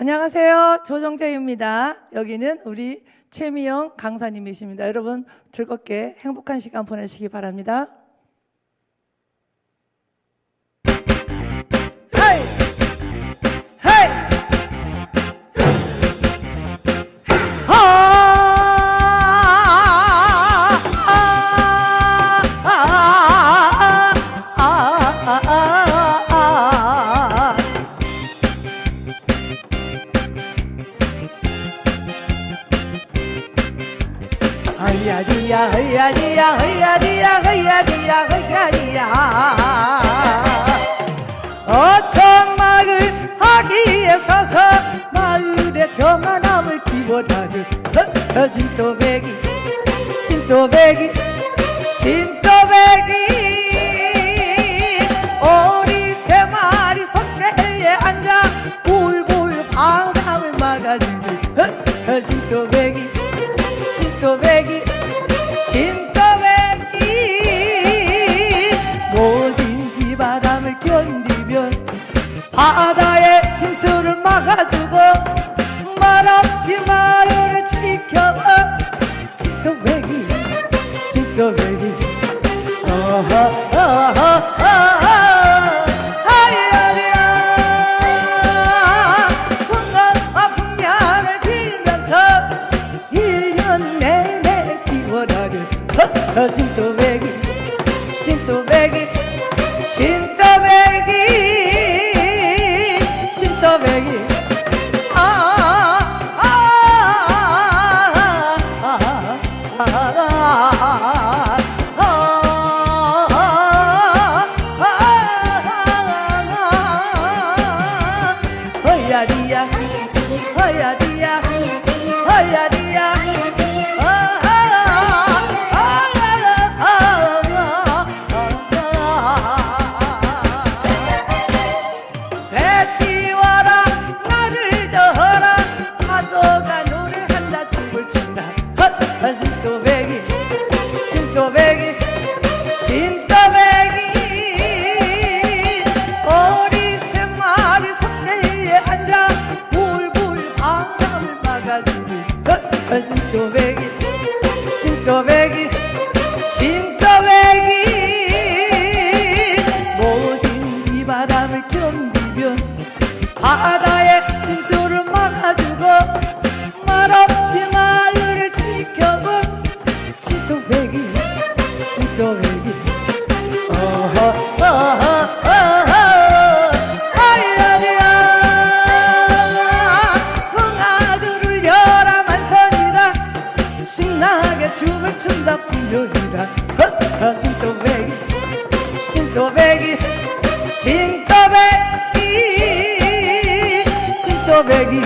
안녕하세요. 조정재입니다. 여기는 우리 최미영 강사님이십니다. 여러분 즐겁게 행복한 시간 보내시기 바랍니다. 헤이! 헤이! 허야디야 허야디야 허야디야 허야디야 허야디야 어청마을 하기에 서서 마을의 평안함을 기원하는 진또배기 진또배기 진또배기 오리 세 마리 석대에 앉아 굴굴 바람을 막아주는 진또배기 진또배기 진또배기 모든 비바람을 견디며 바다의 심수를 막아주고 말없이 마을을 지켜 진또배기 진또배기 풍년과 풍년을 빌면서 1년 내내 기원하는 진또배기 진또배기 진또배기 진또배기 허야디야 허야디야 허야디야 배띠와라 나를 저어라 파도가 노래한다 춤을 춘다 진또배기 진또배기 진또배기 오리 세 마리 석대에 앉아 울굴 바람을 막아주는 진또배기 진또배기 진또배기 모든 비바람을 견디며 바다의 심수를 막아주고 말없이 마을을 지켜본 진또배기 진또배기 흥아들을 열아 만선이다 신나게 춤을 춘다 풍년이다 진또배기 진또배기 진또배기 진또배기